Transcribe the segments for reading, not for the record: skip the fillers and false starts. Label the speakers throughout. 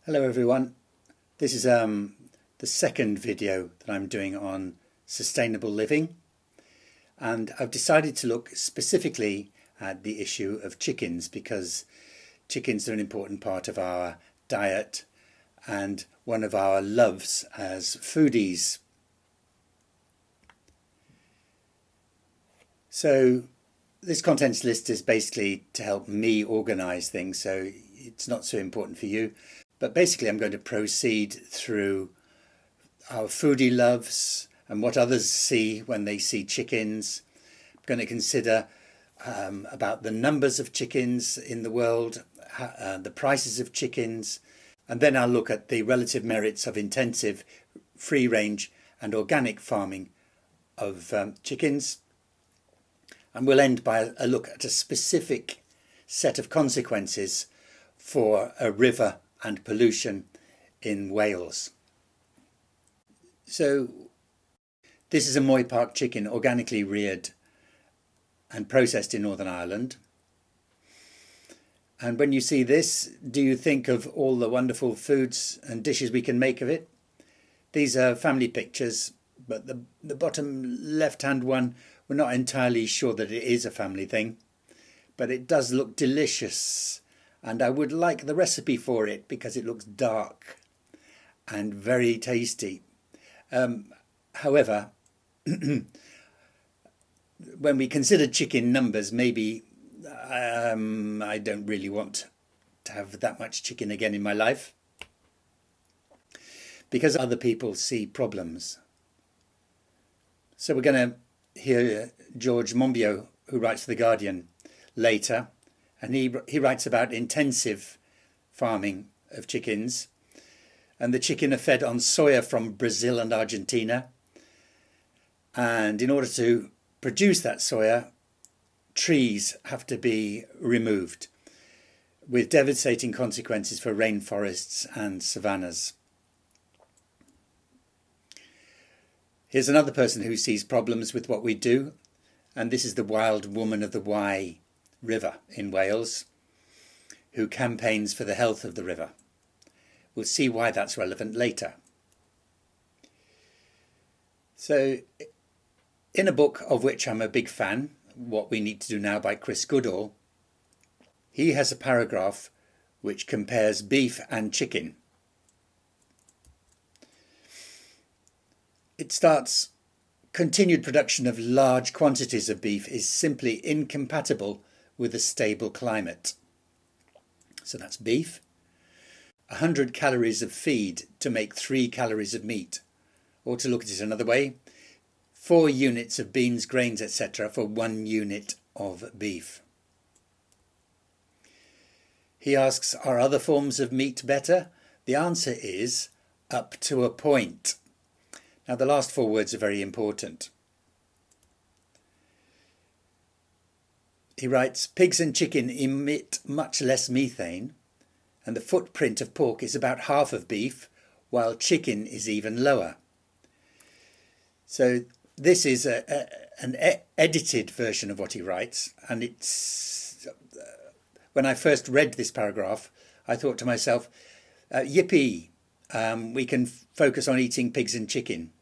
Speaker 1: Hello everyone. This is the second video that I'm doing on sustainable living, and I've decided to look specifically at the issue of chickens because chickens are an important part of our diet and one of our loves as foodies. So this contents list is basically to help me organise things, so it's not so important for you. But basically I'm going to proceed through our foodie loves and what others see when they see chickens. I'm going to consider about the numbers of chickens in the world, the prices of chickens, and then I'll look at the relative merits of intensive, free-range and organic farming of chickens. And we'll end by a look at a specific set of consequences for a river and pollution in Wales. So this is a Moy Park chicken, organically reared and processed in Northern Ireland. And when you see this, do you think of all the wonderful foods and dishes we can make of it? These are family pictures, but the bottom left-hand one, we're not entirely sure that it is a family thing, but it does look delicious. And I would like the recipe for it because it looks dark and very tasty. However, when we consider chicken numbers, maybe I don't really want to have that much chicken again in my life because other people see problems. So we're going to hear George Monbiot, who writes for The Guardian, later. And he writes about intensive farming of chickens. And the chicken are fed on soya from Brazil and Argentina. And in order to produce that soya, trees have to be removed, with devastating consequences for rainforests and savannas. Here's another person who sees problems with what we do. And this is the wild woman of the Wye River in Wales, who campaigns for the health of the river. We'll see why that's relevant later. So, in a book of which I'm a big fan, What We Need to Do Now by Chris Goodall, he has a paragraph which compares beef and chicken. It starts, "Continued production of large quantities of beef is simply incompatible with a stable climate." So that's beef. 100 calories of feed to make 3 calories of meat. Or to look at it another way, 4 units of beans, grains, etc. for 1 unit of beef. He asks, are other forms of meat better? The answer is, up to a point. Now the last 4 words are very important. He writes, pigs and chicken emit much less methane, and the footprint of pork is about half of beef, while chicken is even lower. So this is an edited version of what he writes, and it's when I first read this paragraph, I thought to myself, yippee, we can focus on eating pigs and chicken.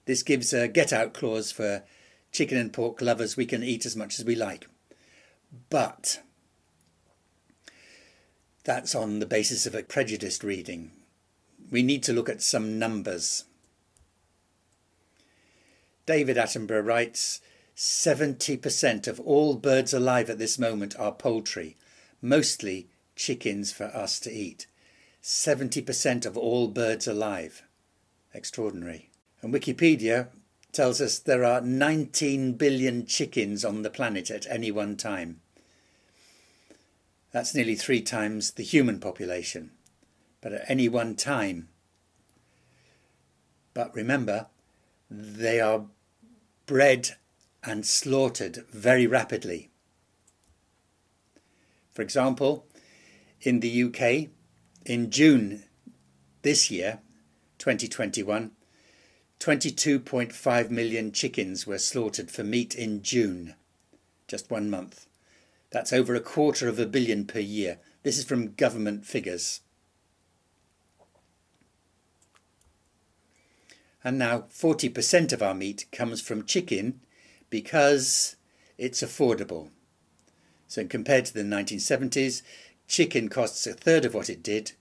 Speaker 1: This gives a get-out clause for chicken and pork lovers. We can eat as much as we like. But that's on the basis of a prejudiced reading. We need to look at some numbers. David Attenborough writes, 70% of all birds alive at this moment are poultry, mostly chickens for us to eat. 70% of all birds alive. Extraordinary. And Wikipedia tells us there are 19 billion chickens on the planet at any one time. That's nearly 3 times the human population, but at any one time. But remember, they are bred and slaughtered very rapidly. For example, in the UK, in June this year, 2021, 22.5 million chickens were slaughtered for meat in June, just 1 month. That's over 250 million per year. This is from government figures. And now 40% of our meat comes from chicken because it's affordable. So compared to the 1970s, chicken costs a third of what it did.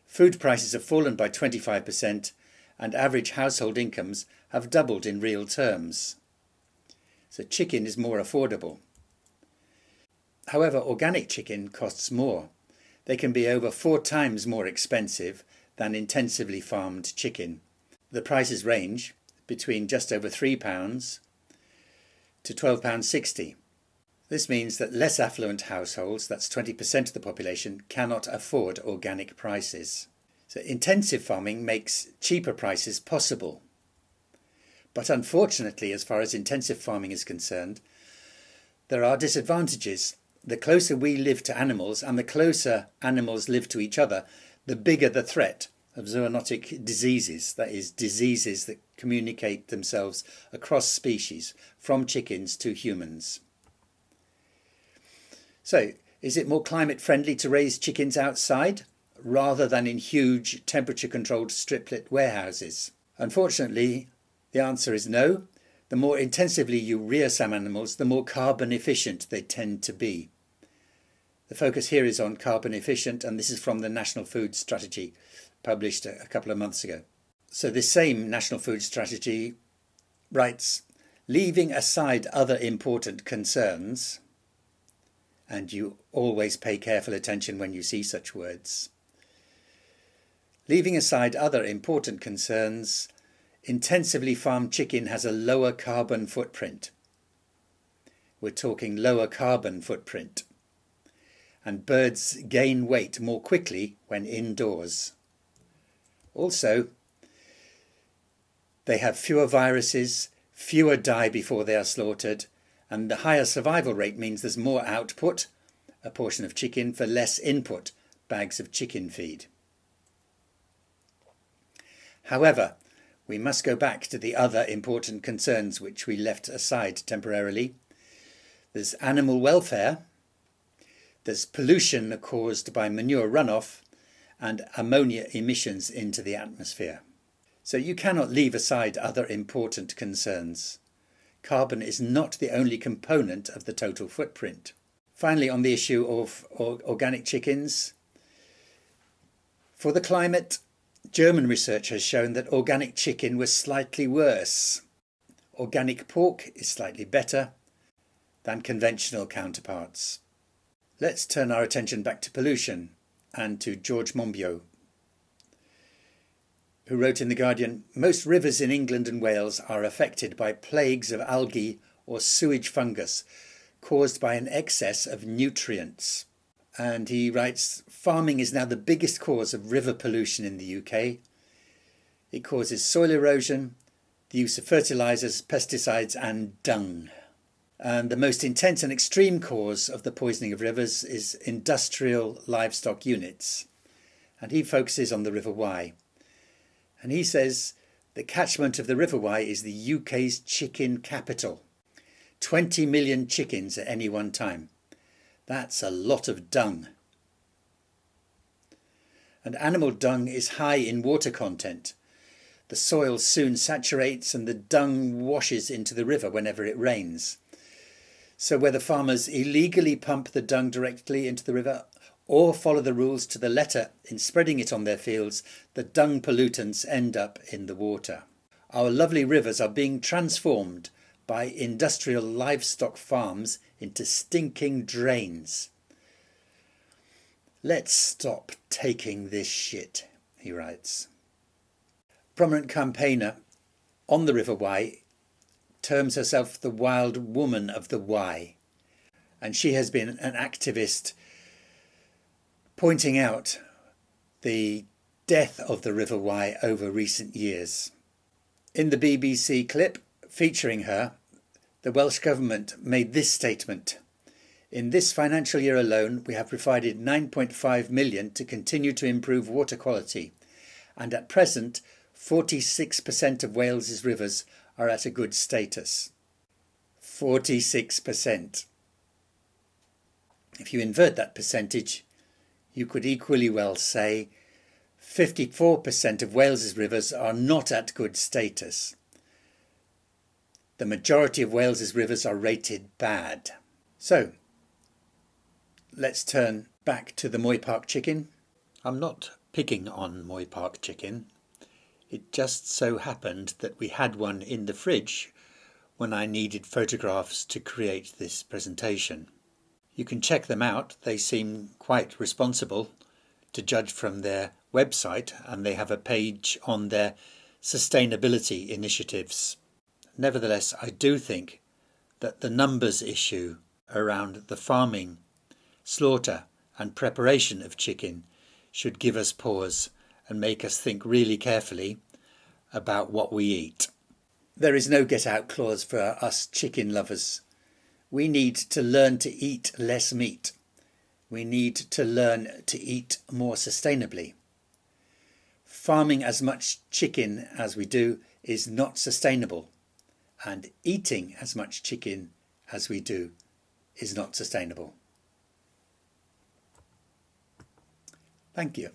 Speaker 1: Food prices have fallen by 25% and average household incomes have doubled in real terms. So chicken is more affordable. However, organic chicken costs more. They can be over 4 times more expensive than intensively farmed chicken. The prices range between just over £3 to £12.60. This means that less affluent households, that's 20% of the population, cannot afford organic prices. So intensive farming makes cheaper prices possible. But unfortunately, as far as intensive farming is concerned, there are disadvantages. The closer we live to animals and the closer animals live to each other, the bigger the threat of zoonotic diseases, that is, diseases that communicate themselves across species, from chickens to humans. So, is it more climate friendly to raise chickens outside rather than in huge temperature-controlled striplet warehouses? Unfortunately, the answer is no. The more intensively you rear some animals, the more carbon efficient they tend to be. The focus here is on carbon efficient, and this is from the National Food Strategy, published a couple of months ago. So this same National Food Strategy writes, leaving aside other important concerns, and you always pay careful attention when you see such words, leaving aside other important concerns, intensively farmed chicken has a lower carbon footprint. We're talking lower carbon footprint. And birds gain weight more quickly when indoors. Also, they have fewer viruses, fewer die before they are slaughtered, and the higher survival rate means there's more output, a portion of chicken, for less input, bags of chicken feed. However, we must go back to the other important concerns which we left aside temporarily. There's animal welfare, there's pollution caused by manure runoff, and ammonia emissions into the atmosphere. So you cannot leave aside other important concerns. Carbon is not the only component of the total footprint. Finally, on the issue of organic chickens, for the climate, German research has shown that organic chicken was slightly worse. Organic pork is slightly better than conventional counterparts. Let's turn our attention back to pollution and to George Monbiot, who wrote in The Guardian, most rivers in England and Wales are affected by plagues of algae or sewage fungus caused by an excess of nutrients. And he writes, farming is now the biggest cause of river pollution in the UK. It causes soil erosion, the use of fertilisers, pesticides and dung. And the most intense and extreme cause of the poisoning of rivers is industrial livestock units. And he focuses on the River Wye. And he says the catchment of the River Wye is the UK's chicken capital. 20 million chickens at any one time. That's a lot of dung. And animal dung is high in water content. The soil soon saturates and the dung washes into the river whenever it rains. So whether farmers illegally pump the dung directly into the river or follow the rules to the letter in spreading it on their fields, the dung pollutants end up in the water. Our lovely rivers are being transformed by industrial livestock farms into stinking drains. Let's stop taking this shit, he writes. Prominent campaigner on the River Wye terms herself the wild woman of the Wye, and she has been an activist pointing out the death of the River Wye over recent years. In the BBC clip featuring her, the Welsh Government made this statement. In this financial year alone, we have provided 9.5 million to continue to improve water quality, and at present 46% of Wales's rivers are at a good status. 46%. If you invert that percentage, you could equally well say 54% of Wales's rivers are not at good status. The majority of Wales's rivers are rated bad. So, let's turn back to the Moy Park Chicken. I'm not picking on Moy Park Chicken. It just so happened that we had one in the fridge when I needed photographs to create this presentation. You can check them out. They seem quite responsible to judge from their website, and they have a page on their sustainability initiatives. Nevertheless, I do think that the numbers issue around the farming, slaughter and preparation of chicken should give us pause and make us think really carefully about what we eat. There is no get-out clause for us chicken lovers. We need to learn to eat less meat. We need to learn to eat more sustainably. Farming as much chicken as we do is not sustainable, and eating as much chicken as we do is not sustainable. Thank you.